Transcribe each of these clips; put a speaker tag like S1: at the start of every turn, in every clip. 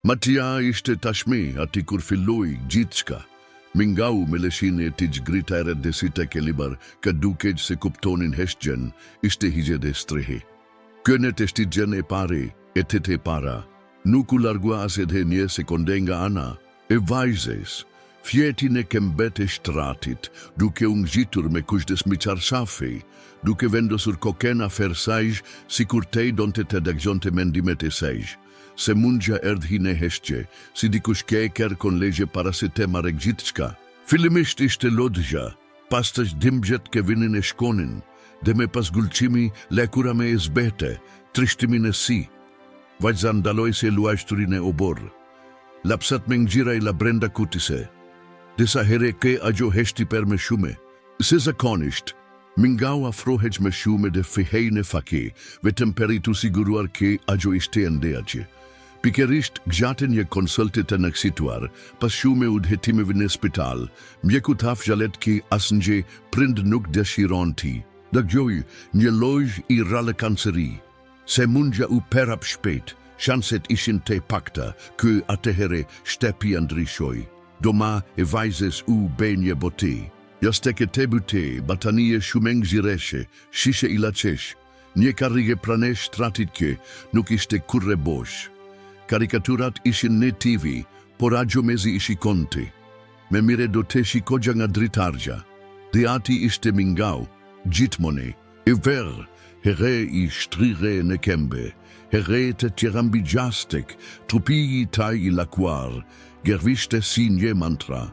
S1: Matja ishte tashme ati kur filloi gjithçka. Mingau me leshin e tij gritare desite ke libar ka dukej se kuptonin heshgjen ishte higje dhe strehi. Kënet eshtigjen e pare e tete para. Nuk u largua as edhe një sekonde nga ana e vajzes. Fjetin e kembet e shtratit, duke u ngjitur me kushtes mi qarshafi, duke vendosur koken a fersaj si kur tej donte të dagjonte mendimet e sej. Se mundja erdhi në heshqe, si dikush keker kon legje para se te marek gjithçka. Fillimisht ishte lodgja, pas të dimgjet ke vinin e shkonin, dhe me pas gulqimi lekura me e zbete, trishtimin e si. Vajza ndaloj se luajshturin e obor. Lapsat me ngjira i la brenda kutise. Disa here ke agjo heshti per me shume. Se zakonisht, Mingau afrohej me shume dhe fihejnë fake, vetëm per i tu siguruar ke agjo ishte ndeaqe. Pikerisht gjaten një konsulte të nëksituar, pas shume udhetimeve në spital, mjeku taf gjalet ki asnje prind nuk dëshiron ti. Dagjoj një lojë i rale kanceri. Se mundja u perap shpejt, shanset ishin te pakta, kë atëhere shtepi ndryshoj. Doma e vajzes u benje boti. Jasteke te bute, batanie shumeng zireshe, shishe ilacesh. Një karrige pranesh tratit ke, nuk ishte kurre bosh. Karikaturat ishin në TV, por agjo mezi ishi konti. Me mire do te shikogja nga dritarja. Dhe ati ishte Mingau, gjithmone, e ver, here i shtrire në kembe, here të tjerambi gjastek, trupi i taj i lakuar, gervishte si një mantra.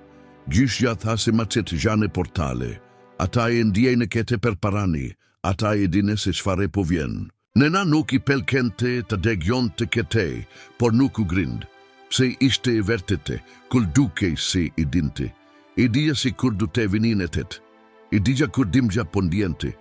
S1: Gjyshja tha se macet jane portale. Ata e ndjene kete per parani, ata e dine se shfare po vjen. Nena nuk i pelkente të degjon të kete, por nuk u grind. Pse ishte e vertete, kul duke se i dinte. I dia si kur du te vininetet. I digja kur dimgja pondiente.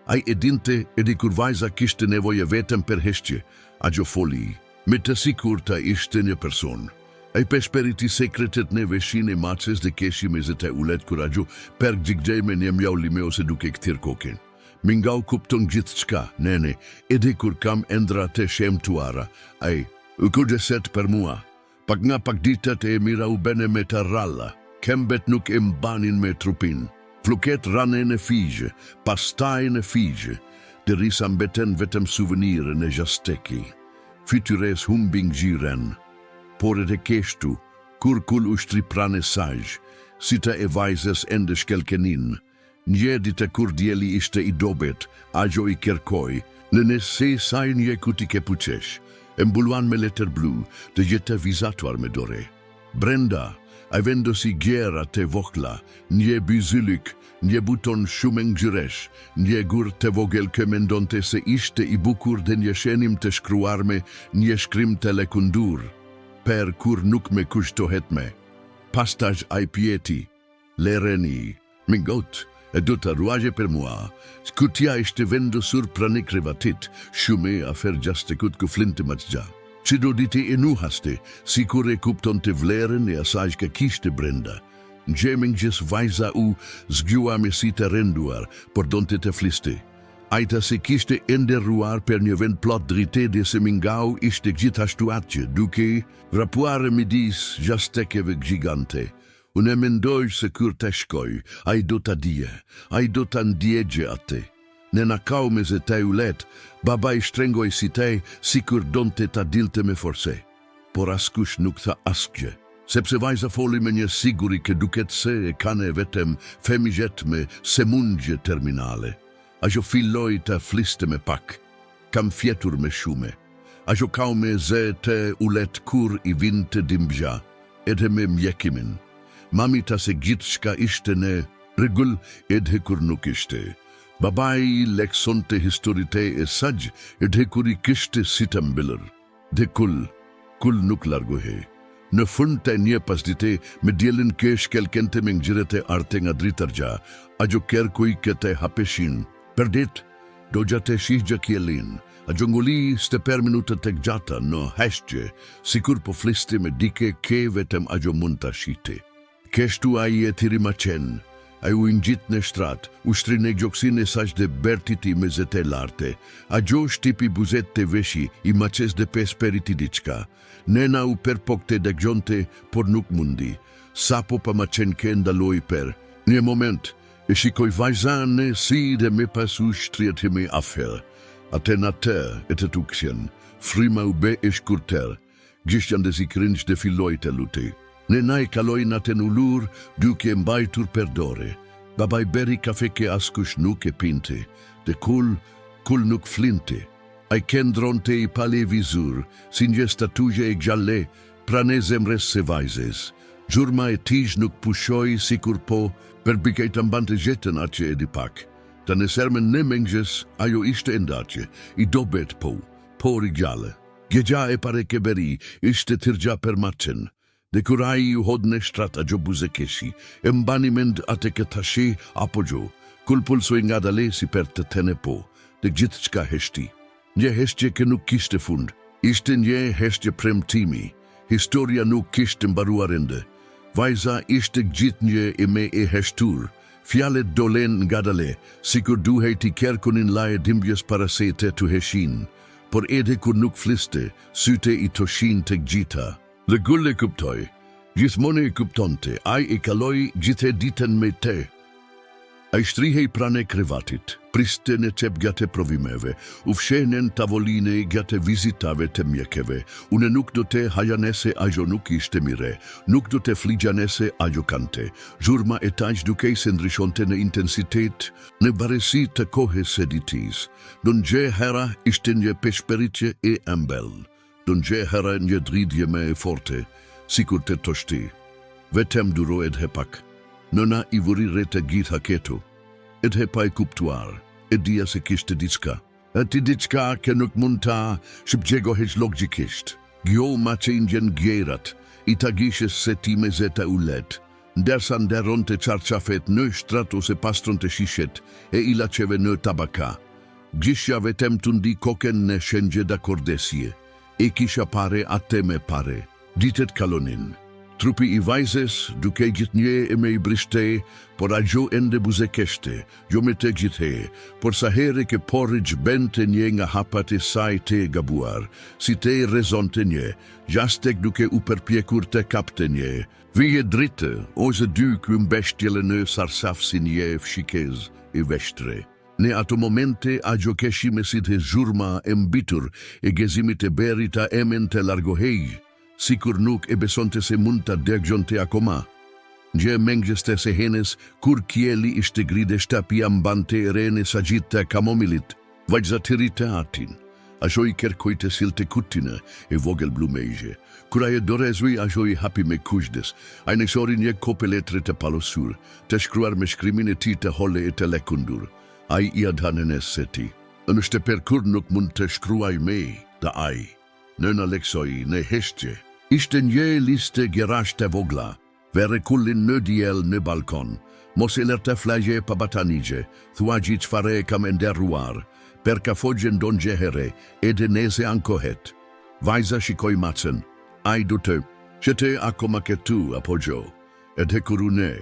S1: Ai e dinte edi kur vajza kishte nevoje vetëm per heshqe, a gjo foli. Me të sikur ta ishte një person. Ai pesperiti sekretet në veshin e maces dhe keshi me zete ulet kurajo per gjiggjej me një mjaulime ose duke këtir koken. Mingau kupton gjithçka, nene, edhe kur kam endra të shemtuara. Ai, u kudeset per mua. Pak nga pak ditat e mira u bene me të ralla. Kembet nuk e mbanin me trupin. Fluket rane në figje, pastaj në figje. Dhe risa mbeten vetëm souvenire në jasteki. Fytyres humbing gjiren. Por edhe keshtu, kur kul ushtri prane saj, si ta e vajzes ende shkelkenin. Një dita kur djeli ishte i dobet, agjo i kerkoj, në nëse saj një kuti ke puqesh, e mbuluan me letër blu, dhe jeta vizatuar me dore. Brenda, a vendosi gjera te vokla, një bizylik, një buton shumë ngjyresh, një gur të vogel që mendonte se ishte i bukur dhe një shenim të shkruar me një shkrim të lekundur. Per kur nuk me kushtohet me. Pastaj ai pjeti, lereni, Mingot, e do të ruaje per mua. Skutia ishte vendosur pranë krevatit, shume afer gjastekut ku flinte maqja. Që do diti e nuhaste, si kur e kupton të vlerën e asaj ka kishte brenda. Në gjeming gjes vajza u zgjua me si të renduar, por donte të fliste. Aita se kishte enderruar per një vend plot drite dhe se Mingau ishte gjithashtu atje, duke rapuare midis jastekeve gjigante. Unë e mendoj se kur të shkoj, ai do të dje, ai do të ndjegje atë. Në nakau me zë te ulet, baba i shtrengoj si te, si kur donte të dilte me forse. Por askush nuk tha askje, sepse vajza foli me një siguri ke duket se e kane vetem femigjet me semundje terminale. Ajo filloj të fliste me pak, kam fjetur me shume. Ajo kau me zë të ulet kur i vind të dimbja, edhe me mjekimin. Mami ta se gjithçka ishte në rregull edhe kur nuk ishte. Babai lekson të historite e saj edhe kur i kishte si të mbëllër. Dhe kul nuk largohe. Në fund të një pasdite me djelin ke shkelkente me ngjirete arte nga dritarja, ajo kerkuj këte hapeshin. Per dit, do gjate shihgja kjelin, a gjongoli ste per minuta tek gjata në heshqe, sikur po flisti me dike ke vetem a gjo mund të shite. Keshtu a i e tiri maqen, ai u ngjit në shtrat, ushtrin e gjoksin e saq dhe bertiti me zete larte, a gjo shtipi buzet të veshi, i maces dhe pesperiti diçka. Nena u perpokte dhe gjonte, por nuk mundi. Sapo pa macen ke ndaloj per. Një moment, e shikoj vajzane si dhe me pasu shtriet me afer. Aten atë e të tuksjen, frima u be e shkurter, gjishtjan dhe si cringe dhe filloj të luti. Nena e kaloi naten ullur, duke mbajtur per dore. Babaj beri kafe ke askush nuk e pinte, dhe kul nuk flinte. Ai kendronte i pale vizur, si një statuje e gjalle, prane zemres se vajzes. Gjurma e tij nuk pushoj sikur po, per bikej të mbante jetën atje e di pak. Ta në sermen ne mengjes, ajo ishte endace, i dobet po, por i gjalle. Gjeja e pare ke beri, ishte tirgja per macen. Dhe kur ai u hod në shtrat a gjo buzekeshi, e mbani mend ate ke tashi apo gjo, kul pulsoj nga dale si per të tene po, dhe gjithë qka heshti. Një heshtje ke nuk kishte fund, ishte një heshtje premtimi, historia nuk kishte mbaruar ende. Vajza ishte gjithë një e me e heshtur, fjalet dolen nga dale, sikur duhej ti kerkunin laje dimbjes parasete të heshin, por edhe kur nuk fliste, syte i toshin të gjitha. Dhe gulle kuptoj, gjithmone i kuptonte, ai e kaloi gjithë ditën me te. Ai shtrihej prane krevatit, priste në qep gate provimeve, u fshenen tavoline gate vizitave të mjekeve, une nuk do te hajanese ajo nuk ishte mire, nuk do te fligjanese ajo kante, zhurma e taj dukej se ndryshonte në intensitet, në baresi të kohes së ditis, don gje hera ishte një peshperitje e embel. Don gje hera një dridje me e forte, sikur të toshti. Vetem duro edhe pak. Nëna i vuri rete gjitha ketu. Edhe pa e kuptuar, e dia se kishte diçka. E ti diçka ke nuk mund ta shpgjego heq logjikisht. Gjo ma që indjen gjerat, i tagishes se ti me zeta u let. Ndersa nderon të qarqafet në shtrat ose pastron të shishet, e i laceve në tabaka. Gjishja vetem të ndi koken në shenje da kordesje. E kisha pare atë me pare, ditet kalonin. Trupi i vajzes duke gjithnje e me i brishte, por a gjo ende buzekeshte, gjo me te gjithhe, por sa here ke porridge bente një nga hapat e saj te gabuar, si te rezonte një, jastek duke u përpjekur te kapte një, vije dritte, ose dy këm beshtjele në sarsaf si një fshikez e veshtre. Ne ato momente a gjo keshi me si të zhurma e mbitur e gezimit e berita emen të largohej, sikur nuk e besonte se mund të degjonte akoma. Nje mengjeste se henes, kur kjeli ishte gride shtapia mbante e rene sa gjitë të kamomilit, vajzatiri të atin. Ajo i kerkoj të silte kutine e vogel blumejgje. Kura e dorezui ajo i hapi me kushdes, a i nësori një kope letre të palosur, të shkruar me shkrimin e ti të hole e të lekundur. Ai i adhanen e seti. Në shteper kur nuk mund të shkruaj me, da ai. Nëna leksoj në heshtje. Ishte një liste gerash të vogla, vere kullin në diel në balkon. Mos e lërte flagje pa batanigje, thua gjithë fare kam enderruar, per ka fogjen don gjehere, edhe neze ankohet. Vajza shikoj macen, ai du të, që te akoma ketu apo gjo, edhe kurune,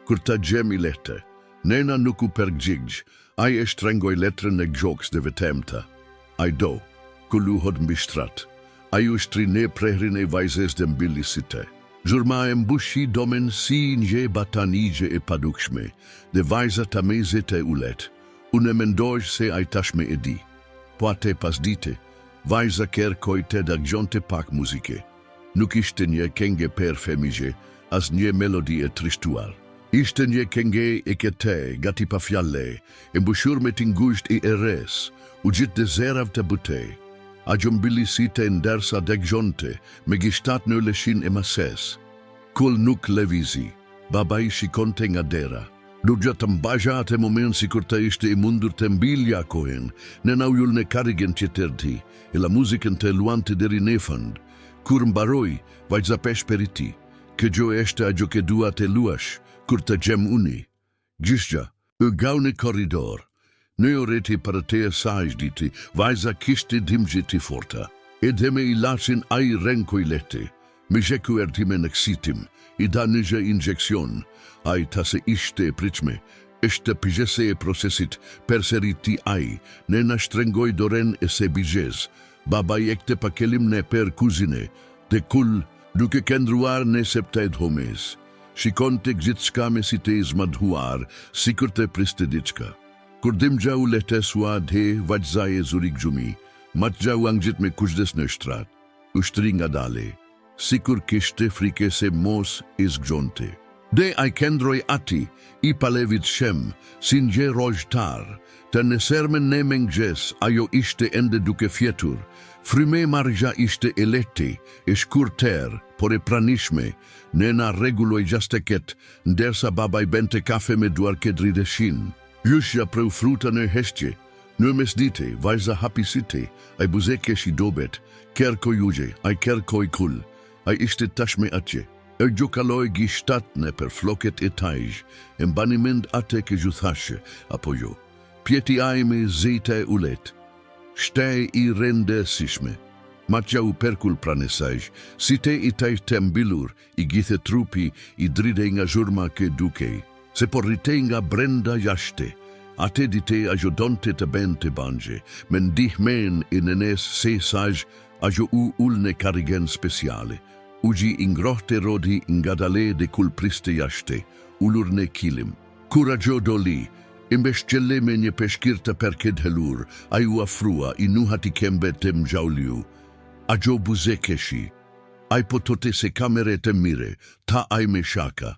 S1: kur ta gjemi lehte. Nena nuk u përgjigj, ai e shtrengoj letrën e gjoks dhe vetemta. Ai do, kullu hod mbi shtrat. Ai u shtrine prehrin e vajzes dhe mbilisite. Zhurma e mbushi domen si një batanigje e padukshme, dhe vajza ta mezet e ulet. Unë mendoj se ai tashme e di. Po ate pas dite, vajza kerkoj te da gjonte pak muzike. Nuk ishte një kenge per femigje, as një melodi e trishtuar. Ishte një kenge e kete, gati pa fjalle, e mbushur me t'ingusht i eres, u gjithë dhe zerav të butej. A gjombilisite ndersa degjonte, me gishtat në leshin e mases. Kull nuk levizi, babaj shikonte nga dera. Dugja të mbaja atë moment si kur ta ishte i mundur të mbilja kohen, në naujull në karigen që tërti, e la muzikën të luante deri në fund. Kur mbaroj, vajza pesh periti, ke gjo eshte a gjo ke dua të luash, kur të gjem uni. Gjishja, u gau në koridor. Në oreti për të e sajsh diti, vajza kishte dimgjit i forta. Edhe me i lasin a i renkoj lete. Mjeku erdhime në ksitim, I dha një injekcion, ai ta se ishte e pritshme. Ishte pigjese e procesit, perseriti ai, nena shtrengoj doren e se bigjez. Baba jekte pa kelim ne per kuzine, dhe kull duke kendruar në septajt homes. Shikon të gjithçka me si të izmadhuar, sikur të priste diçka. Kur dimgja u lehtesua dhe vajzaje zurik gjumi, matgja u angjit me kushdes në shtrat, u shtri nga dale, sikur kishte frike se mos izgjonte. Dhe ai kendroj ati, I palevit shem, si nje rojtar, të në sermen ne mengjes, ajo ishte ende duke fjetur, fryme marja ishte e lehti, e shkurter, por e pranishme, nena reguloj gjasteket, ndersa babaj bente kafe me duar kedri dhe shin. Jushja preu fruta në heshtje, në mesdite, vajza hapisite, ai buzeke shi dobet, kerko juje, ai kerko I kull, ai ishte tashme atje. E gjukaloj gishtat në per floket e tajj, e mbanimend ate ke gjuthashe, apo jo. Pjeti ai me zejta e ulet. Shtej I rende sishme. Matja u perkull pranesaj, si te I tajj të mbilur, I githe trupi, I dride nga zhurma ke dukej. Se por rite nga brenda jashte, ate dite ajodonte të bente banje, me ndihmen I nenes se saj, ajo u ulne karigen speciale. Uji ingrohte rodi nga dale de kul priste jashte, ulurne kilim. Kuraggio doli, imbescelle me një peshkirta perked helur, a ju afrua I nuhati kembe tem gjauliu. Ajo buzekeshi, ai potote se kamere te mire, ta ai me shaka.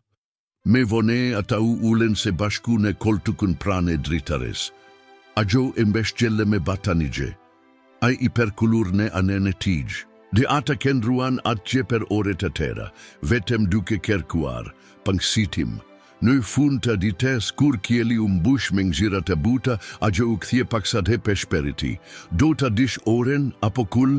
S1: Me vone ata u ulen se bashku në koltukun prane dritares. Ajo imbescelle me batanige, ai I perkulur ne anene tij. De ata kendruan atje per ore të tëra, vetëm duke kërkuar, pangsitim. Në fund të dites kur kjeli mbush me ngjyra të buta, ajo u kthie paksa dhe peshperiti. Do ta dish oren apo kull?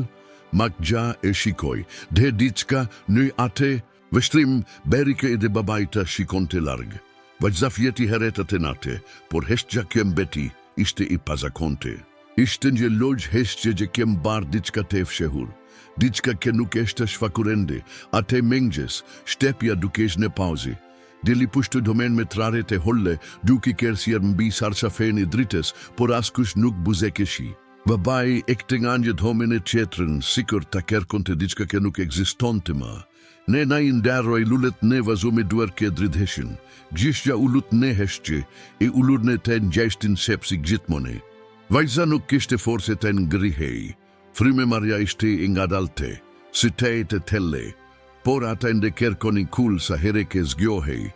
S1: Makgja e shikoj, dhe diçka në ate, vështrim berike dhe babajta shikonte larg. Vajza fjeti heretat e nate, por heshtja kembeti, ishte I pazakonte. Ishte një lojë heshtje që kem bar diçka të fshehur. Diçka ke nuk eshte shfakurende, ate mengjes, shtepja dukesh në pauzi. Dili pushtu domen me traret e holle, duke kersjer mbi sarçafeni drites, por askush nuk buzekeshi. Babaj e këtë nganjët homen e qetrën, sikur ta kerkonte diçka ke nuk eksistonte ma. Ne na I ndaroj lullet ne vazu me duar ke dridheshin. Gjishja ulut ne heshtje, e ulur ne të njeshtin sepsi gjithmone. Vajza nuk kishte forse të ngrihej. Fryme marja ishte I ngadalte, si te të telle, por ata ende kerkonin kull sa here ke zgjohej.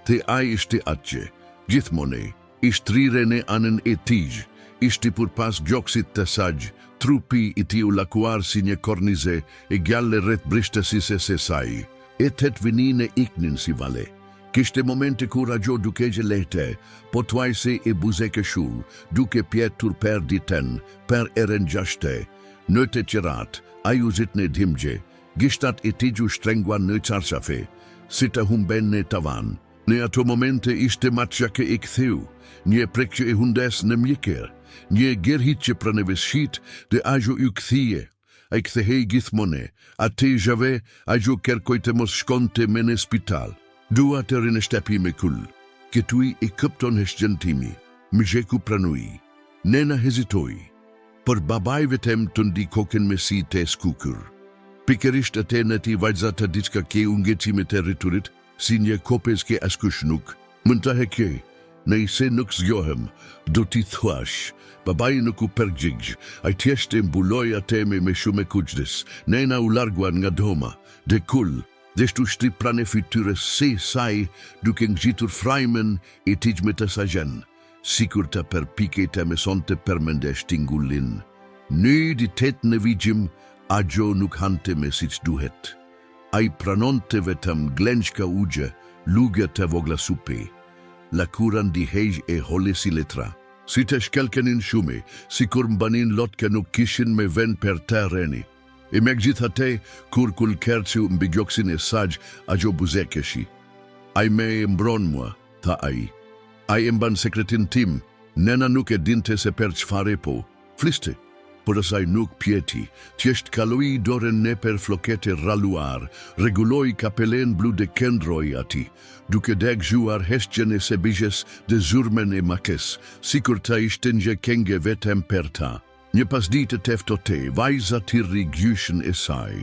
S1: Te ai ishte atje, gjithmone, ishtrire ne anën e tij, ishte për pas gjoksit të saj, trupi I tij u lakuar si një kornize, e gjalle rreth brishtësisë se saj. E tet vinin e iknin si vale. Kishte momente kur ajo dukegje lehte, po tuajse e buzeke shur, duke pjetur per diten, per eren gjashte. Në të qirat, a ju zit në dhimgje, gishtat e tiju shtrengwan në qarqafe, si të humben në tavan. Në ato momente ishte matjake e ktheu, një prekje e hundes në mjeker, një gerhit që praneveshit dhe ajo ju kthije. A I kthehej gjithmone, ate jave ajo kerkojte mos shkonte me në spital. Dua të rinë shtepi me kull, këtui e këpton heshgjentimi, mjeku pranui. Nena hezitoi. Për babaj vetem të ndi koken me si të skukur. Pikërisht atë në ti vajza të diçka ke ungecime të rriturit, si një kopes ke askush nuk. Mën të heke, në I se nuk zgjohem, do t'i thuash. Babaj nuk u përgjigj, a I tjeshte mbuloj atë me shume kuqdes, nena u larguan nga doma, dhe kull, dhe shtu shtri prane fytyre se saj, duke ngjitur frajmen e tij me të sajen. Sikur të përpike të mesonte përmendesh tingullin. Në ditet në vigjim, ajo nuk hante me si që duhet. A I pranonte vetëm glenjka ugje, lugja të vogla supe. Lakuran di hej e hole si letra. Si të shkelkenin shume, sikur mbanin lot ke nuk kishin me ven per terreni. E me gjithate, kur kul kerci mbigjoksin e saj, ajo buzekeshi. A I me e mbron mua, tha a I. A I mban sekretin tim, nena nuk e dinte se per qfare po. Fliste, por asaj nuk pjeti, thjesht kaloi dorën nëpër flokete ralluar, rregulloi kapelen blu dhe këndroi ati, duke dëgjuar heshtjen e sebizhes dhe zurmen e makes, sikur ta ishte një kenge vetëm për ta. Një pasditë të ftohtë, vajza thirri gjyshin e saj.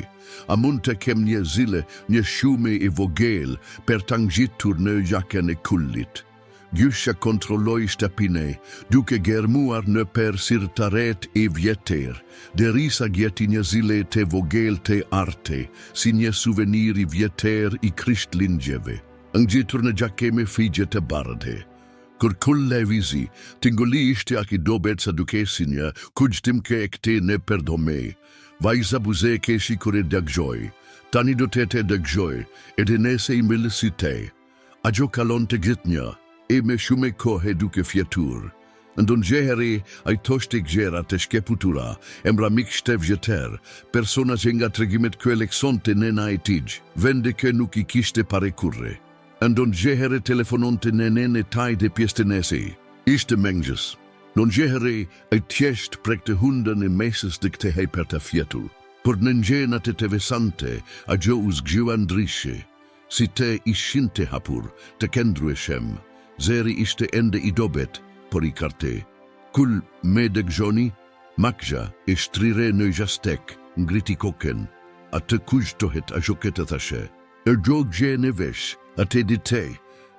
S1: A mund të kem një zile, një shume e vogël për ta ngjitur në jakën e kullit? Gjysha kontrolloi shtëpinë, duke gërmuar në për sirtaret e vjetër, derisa gjeti një zile të vogël të arte, si një suvenir i vjetër i Krishtlindjeve. Ngjitur në jakë me figje të bardhë. Kur kull levizi, tingulli ishte aki dobet sa duke si një kujtim ke e këte në përdome. Vajza buze ke shikur e dëgjoj. Tani do të dëgjoj, edhe nëse i millë si te. Ajo kalon të gjithnja, e me shume kohë duke fjetur. Ndon gjeheri, a i thoshte gjera të shkeputura, emra mik shtev vjetër, persona që nga tregimet kë eleksonte nëna e tij, vende kë nuk i kishte pare kurre. Ndon gjeheri telefonon të nënen e taj dhe pjesënesi. Ishte mengjës. Non gjeheri e thjesht prek të hundën e mesës dhe këte hej për të fjetur. Por në ngjenat e të vesante, a gjo u zgjua ndryshe. Si te ishin të hapur, të kendru e shem. Zeri ishte ende i dobet, por i karte. Kull me dëgjoni, Makja e shtrire në jastek, ngriti koken. A të kujtohet a gjoket të thashe. E gjo gje në vesh, a te dite,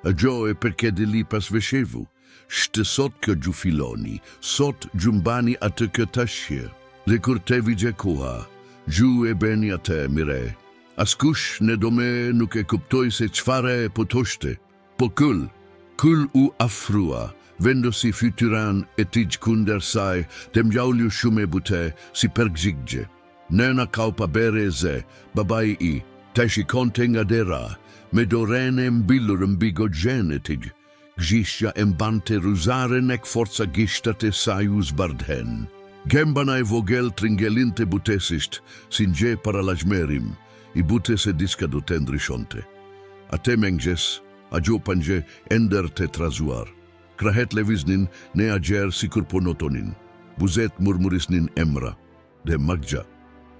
S1: a gjo e përke dhe li pas veshevu. Shtë sot kë gju filoni, sot gjumbani atë kë tashje. Dhe kur te vigje koha, gju e beni atë mire. Askush në dome nuk e kuptoj se qfare po toshte. Po kull u afrua, vendosi fytyran e tij kunder saj, të mjaullu shume bute si përgjigje. Nëna kaupa bere ze, babai i, të shikonte nga dera, me dorene mbilur mbi goxhen e tij. Gjishja e mbante ruzaren ek forca gishtat e saj u zbardhen. Gembana e vogel tringelinte butesisht, si nje para lajmerim, i butes e diska do të ndryshonte. Ate mengjes, a gjo panje ender të trazuar. Krahet leviznin ne a gjerë sikur ponotonin. Buzet murmurisnin emra, dhe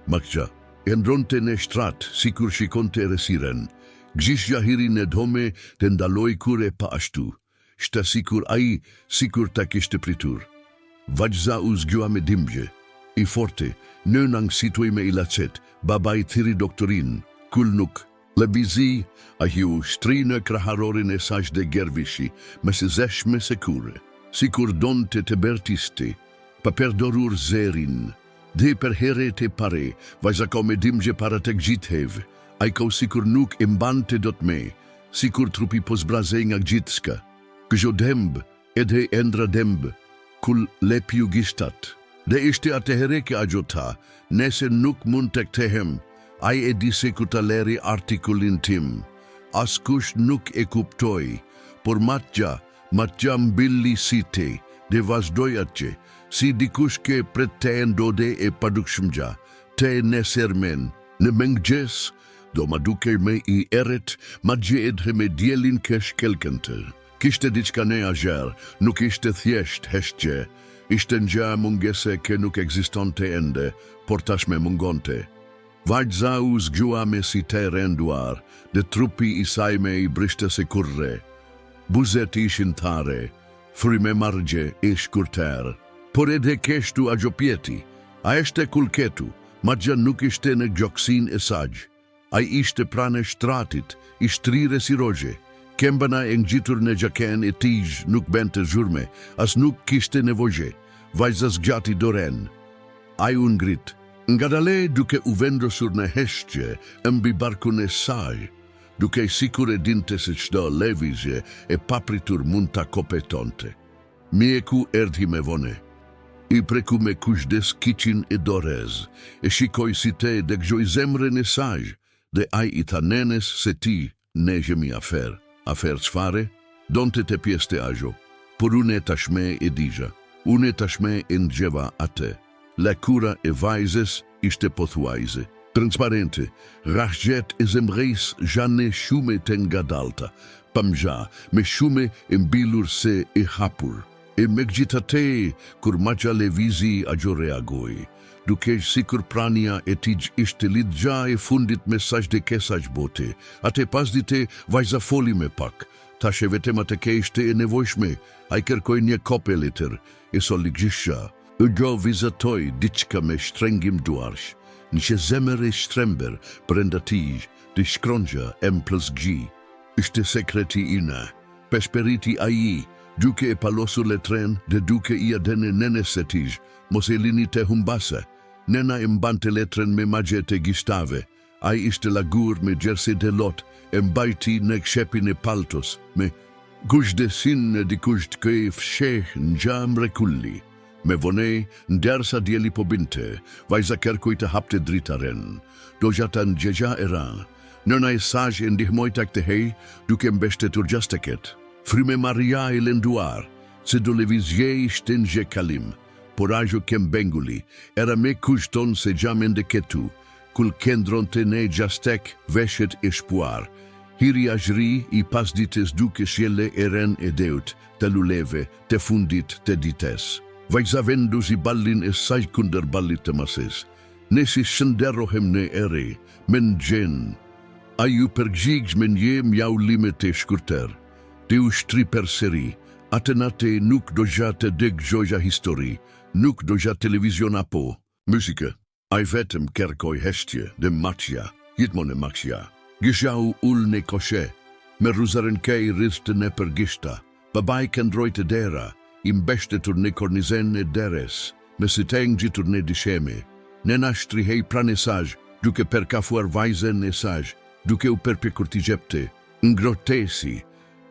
S1: Makja, e ndronte në shtrat, sikur shikonte resiren. Gjishja hiri në dhome të ndaloj kure pa ashtu. Shta sikur ai, sikur ta kishte pritur. Vajza u zgjua me dimgje. I forte, nënang situj me ilacet, babai thiri doktorin, kull nuk. Levizi, a hiu shtri në kraharorin e saj dhe gervishi, me se zeshme sekure. Sikur donte të bertiste, pa perdorur zerin. Dhe per here të pare, vajza ka me dimgje para të gjitheve. A i ka sikur nuk e mbante dot me, sikur trupi pozbraze nga gjithska. Këgjo demb, edhe endra demb, kull lepiu gishtat. Dhe ishte atë hereke a gjota, nese nuk mund të këtehem, a i e dise ku ta leri artikulin tim. Askush nuk e kuptoj, por Makja mbilli si te, dhe vazhdoj atje, si dikush ke pret te ndode e padukshmja, te nesermen, në mengjes, do ma duke me i eret, ma gjedhe me djelin kesh kelkente. Kishte diçka ne a gjer, nuk ishte thjesht heshtje, ishte nja mungese ke nuk eksistonte ende, por tashme mungonte. Vajza u zgjua me si te renduar, dhe trupi i saj me i brishte se kurre. Buzet ishin thare, frime margje e shkurter. Por edhe keshtu a gjopjeti, a eshte kulketu, Makja nuk ishte në gjoksin e saj. A i ishte prane shtratit, i shtrire si roje. Kembana e ngjitur në gjaken e tij nuk bente zhurme, as nuk kishte nevojë. Vajza zgjati doren. A i u ngrit, ngadale duke u vendosur në heshtje mbi barkun e saj, duke sikur e dinte se çdo lëvizje e papritur mund ta kopetonte. Mjeku erdhi me vone. I preku me kushdes kiqin e dorez, e shikoj si te dëgjoj zemrën e saj, dhe ai i tha nenes se ti ne gjemi afer. Afer çfare? Donte te pjeste ajo, por une tashme e dija. Une tashme e ngjeva atë. Lakura e vajzes ishte pothuajse. Transparente, rrahgjet e zemrejs zhane shume të ngadalta, pamgja me shume e mbilur se e hapur. E megjithatë, kur Maxha lëvizi ajo reagoi, duke sikur prania e tij ishte lidhja e fundit mesazh dhe kesaj bote. Atë pasdite vajza foli me pak. Tash vetëm atë ke ishte e nevojshme. Ai kërkoi një kopë letër e soligjish. Ujo vizatoi diçka me shtrengim duarsh. Një zemër e shtrember brenda tij, të shkronja M+G. Ishte sekreti ina. Pesperiti ai, duke e palosur letren dhe duke I adene nenes e tij, mos e lini të humbase. Nena e mbante letren me magjet e gishtave. Ai ishte lagur me gjersi de lot, e mbajti në kshepin e paltos, me gushdesin e dikush të këj fsheh në gjam rekulli. Me vonej, ndersa djeli po binte, vajza kërkoj të hapte dritaren. Do gjata në gjegja e ra. Nëna e saj e ndihmoj tak të hej, duke mbeshtetur gjasteket. Fryme Maria e lenduar, se do levizje ishte në gje kalim. Por ajo kem benguli, era me kushton se gjamende ketu, kul kendron të ne gjastek veshet e shpuar. Hiri ajri I pasdites duke shjele e ren e deut, të luleve, të fundit të dites. Vajza vendus I ballin e saj kunder ballit të mases. Ne si shënderohem ne ere, men gjen. A ju përgjigj men jem jau lime të shkurter. Te u shtri per seri, atenate nuk do gjate deg gjoja histori, nuk do gjate televizion apo. Muzike, ai vetëm kërkoj heshtje dhe Maxha, gjithmonë Maxha. Gjau ull në koshe, me ruzaren kej rriste në përgishta. Babaj këndroj të dera, I mbeshtetur në kornizen e deres, me si teng gjitur në disheme. Nena shtrihej pranesaj, duke përkafuar vajzen e saj, duke u përpjekur t'i gjepte, ngrotesi,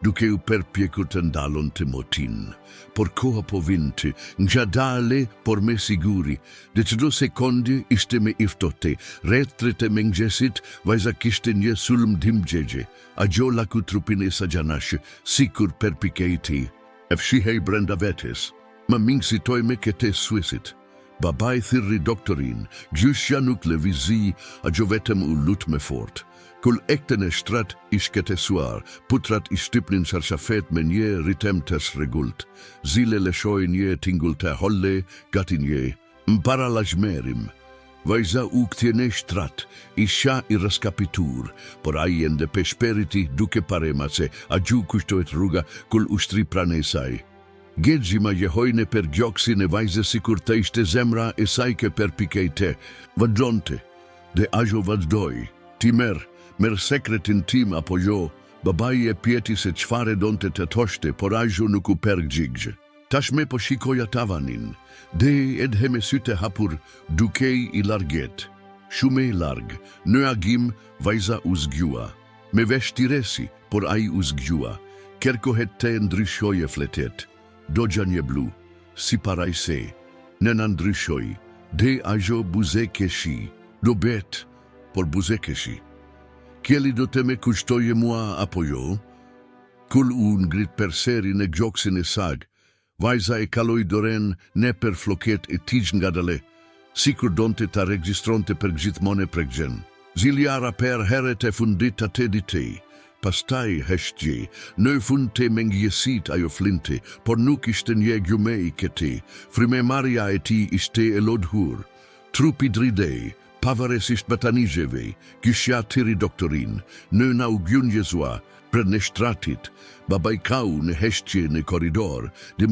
S1: duke u përpjekur të ndalon të motin. Por koha po vinte, ngjadale por me siguri, dhe çdo sekondi ishte me iftote, retrete me ngjesit, vajza kishte një sulm dimgjegje, ajo laku trupin e sajanash, sikur përpikejti. E fshihej brenda vetes, ma mingsitoj me kete suesit. Babaj thirri doktorin, gjyshja nuk levizi, ajo vetëm u lut me fort. Kul ekten e shtrat ishketesuar, putrat ishtypnin sharshafet me një ritem të sregult. Zile leshoj një tingull të holle, gati një, mpara lajmerim. Vajza u këtjene shtrat, isha I raskapitur, por ai ende peshperiti duke parema se a gju kushtohet rruga kul ushtri prane e saj. Gjexima jehojne per gjoksin e vajze sikur të ishte zemra e saj ke per pikejte, vazhdonte, dhe ajo vazhdoj, ti mer sekretin tim apo jo, babaj e pjeti se qfare donte të toshte, por ajo nuk u përgjigj. Tashme po shikoja tavanin, dhe edhe me syte hapur dukej I larget. Shume I larg, në agim vajza u zgjua. Me veshtiresi, por ai u zgjua. Kerkohet te ndryshoje fletet. Dogja një blu, si paraj se. Nena ndryshoj, dhe ajo buze keshi. Do bet, por buze keshi. Kjeli do te me kushtoje mua apo jo? Kul u ngrit per seri në gjoksin e sag, vajza e kaloi doren ne per floket e tij ngadale, sikur donte ta regjistronte për gjithmonë prekgjen. Ziljara per heret e fundit atë ditej, pastaj heshtje, në fund të mengjesit ajo flinte, por nuk ishte një gjume I këti, frymemarja e ti ishte e lodhur, trupi dridej, pavarësisht batanizheve, kishja tiri doktorin, nëna u gjunjezua, për në shtratit, babaj kau në heshtje në koridor, dhe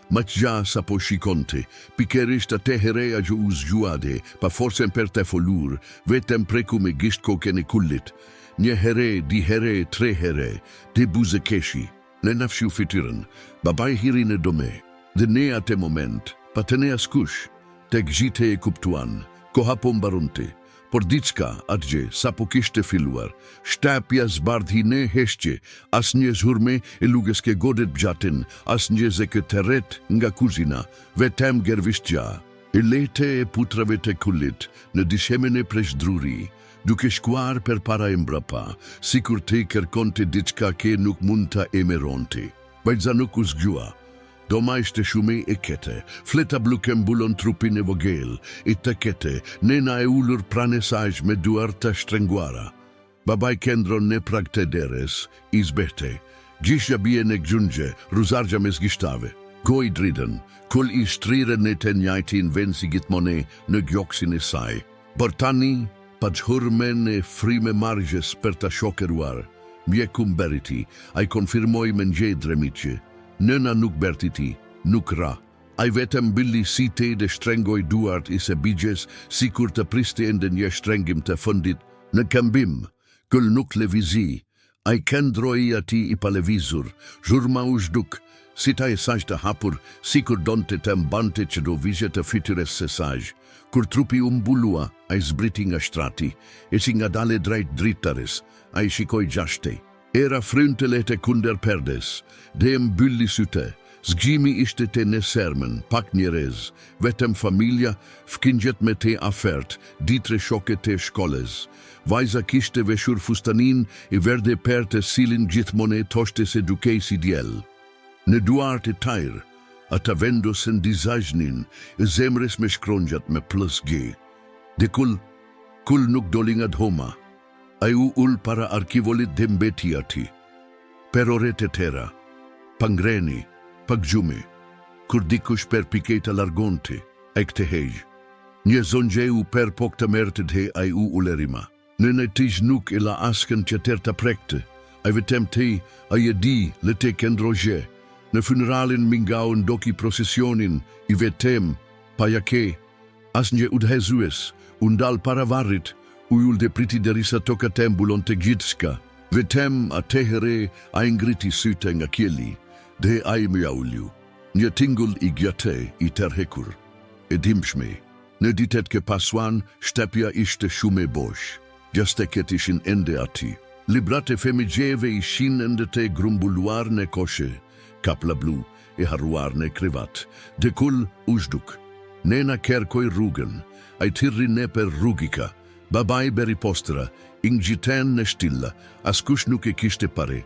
S1: Maxha sa po shikonte, pikerisht atë hereja gju u zgjuade, pa forsen për të folur, vetëm preku me gisht koken e kullit. Një here, di here, tre here, dhe buze keshi. Në nafshiu fitiren, babaj hiri në dome, dhe ne atë moment, pa të ne askush, të gjite e kuptuan, koha po mbarunte. Por diçka atje, sa po kishte filluar, shtapja zbardhi ne heshtje, as një zhurme e luges ke godet bjatin, as një zekreteret nga kuzina, vetëm gervishtja, e lete e putrave të kullit, në dishemen e preshdruri, duke shkuar per para e mbrapa, sikur te kërkonte diçka ke nuk mund ta emeronte. Vajza nuk u zgjua. Doma ishte shume e kete, fleta blu kembulon trupin e vogel, e të kete, nena e ullur prane saj me duar të shtrenguara. Babaj kendron në prag të deres, izbete, Gjishja bie në gjungje, ruzargja me zgishtave. Goj dridën, kull I shtrirën në të njajtin vend si gjithmone në gjoksin e saj. Por tani, pa gjhurmen e frime margjes për të shokeruar, mjekum beriti, a I konfirmoj me nxedre miqe. Nëna nuk berti ti, nuk ra. A I vetëm billi si te dhe shtrengoj duart I se bigjes, si kur të priste ende një shtrengim të fundit. Në kambim, kull nuk levizi, a I kendroj ati I palevizur, zhurma u zhduk, si ta e saj të hapur, si kur donte të mbante që do vizje të fytyres se saj. Kur trupi umbulua, a I zbriti nga shtrati, e si nga dale drejt dritares, a I shikoj gjashte. Era fryntele të kunder perdes, dhe mbylli syte. Zgjimi ishte te në sermën, pak njerez, vetëm familja, fkingjet me te afert, ditre shoke te shkolles. Vajza kishte veshur fustanin I verde per të silin gjithmone toshte se dukej si djel. Në duart e tajr, ata vendosen dizajnin, e zemres me shkronjat me plus G. De kull nuk doli nga dhoma, a u ul para arkivolit dhe mbeti ati. Per orete tera, pangreni, pagjumi, kur dikush per piketa largonte, e këte hej. Një zonjeu per pok të merte dhe a u ulerima. Në në tish nuk e la asken që ter të prekte, a vetem te a je di le te kendroje. Në funeralin mingau ndoki procesionin, I vetem, pa jake, as një udhezues, undal para varrit, ujul dhe priti derisa toka tembulon të gjitska. Vetem a tehere a ingriti syte nga kjeli, dhe a I mja ulju. Një tingull I gjate I terhekur. E dimshme, në ditet ke pasuan, shtepja ishte shume bosh. Gjasteket ishin ende ati. Librate femigjeve ishin ende te grumbulluar në koshe, kapla blu e haruar në krivat. De kull ushduk. Nena kerkoj rrugën, a I tirri ne per rrugika. Babaj beri postra, ingjiten në shtilla, askush nuk e kishte pare.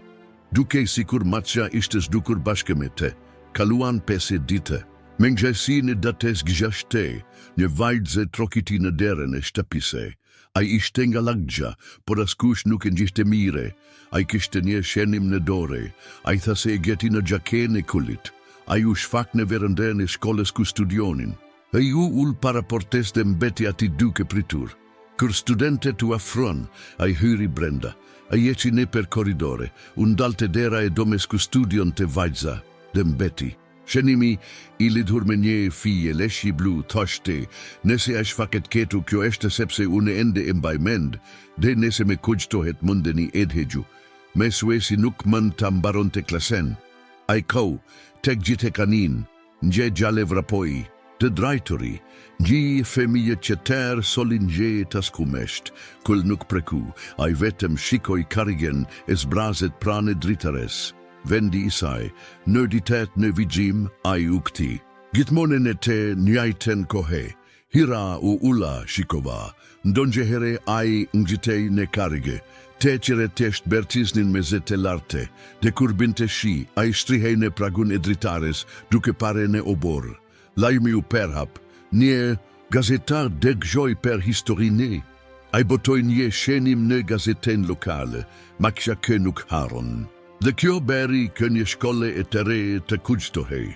S1: Duke sikur matja ishte zdukur bashkë me te, kaluan 5 dite. Mengjesi në dates gjashte, një vajtëze trokiti në derën e shtëpise. A I ishte nga lagja, por askush nuk e njishte mire. A I kishte një shenim në dore, a I thase e gjeti në gjake në kullit. A I u shfak në verënden e shkolles ku studionin. A I u ul para portes dhe mbeti ati duke pritur. Kur studente tu afron, a I hyri brenda. A I eci ne per koridore, undalte dera e domes ku studion të vajza, dhe mbeti. Shenimi I lidhur me një fije leshi blu thoshte, nese a shfaket ketu kjo eshte sepse une ende e mbajmend, dhe nese me kujtohet mundeni edhegju. Me suesi nuk mund të mbaron të klasen. A I kau, tek gjite kanin, nje gjale vrapoi, të drajtori, nji femije që ter solin nje të skumesht, kull nuk preku, a I vetëm shikoj karigen e zbrazet prane dritares. Vendi I saj, në ditet në vigjim, a I u këti. Gjithmonen e te njajten kohe, hira u ula shikova, ndonjëhere a I ngjitej në karige, te qire tesht bertiznin me zete larte, de kur binte shi, a I shtrihej në pragun e dritares, duke pare në obor. Lajmi u perhap, një gazetar deggjoj per historine, a I botoj një shenim në gazeten lokale, maksha kë nuk haron. Dhe kjo beri kë një shkolle e tere të kujtohej,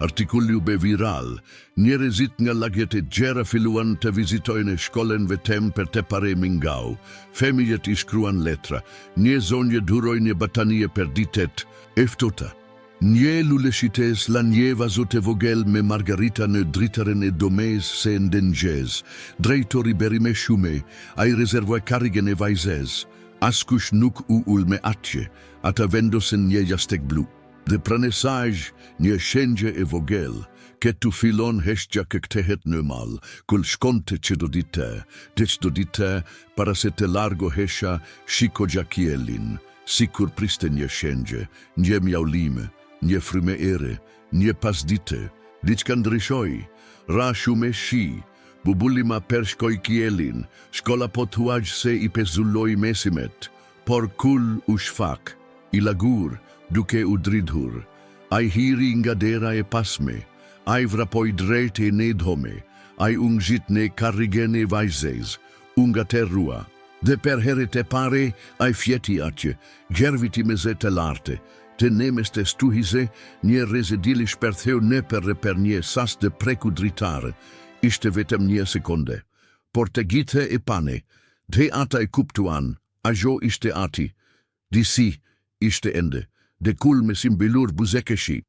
S1: artikulli u be viral, njerëzit nga lagjet e gjera filluan të vizitojnë shkollen vetem për të pare mingau, femijet I shkruan letra, një zonje duroj një batanie për ditet, eftota. Një luleshites la një vazot e vogel me margarita në dritaren e domez se ndengez, drejtori beri me shume, a I rezervoj karigen e vajzez. Askush nuk u ul me atje, ata vendosen një jastek blu. Dhe pranesaj një shenjë e vogel, ketu filon heshtja kë ktehet në mal, kull shkonte që do dite, para se te largo hesha shiko gjakielin, sikur priste një shenjë, një mjaulime, një fryme ere, një pasdite, diçka ndryshoj, ra shume shi, bubulima per shkoj kielin, shkolla po tuaj se I pezulloj mesimet, por kull u shfak, I lagur, duke u dridhur, a I hiri nga dera e pasme, a I vrapoj drejt e nedhome, a I ungjit ne karrigen e vajzez, unga terrua, dhe per heret e pare, a I fjeti atje, gjerviti me zete larte, Të nemes të stuhize, një rezidili shpertheu në për një sas dhe preku dritare, ishte vetëm një sekonde. Por të gjithë e pane, dhe ata e kuptuan, ajo ishte ati, disi ishte ende, dhe kul me simbelur buzekeshi.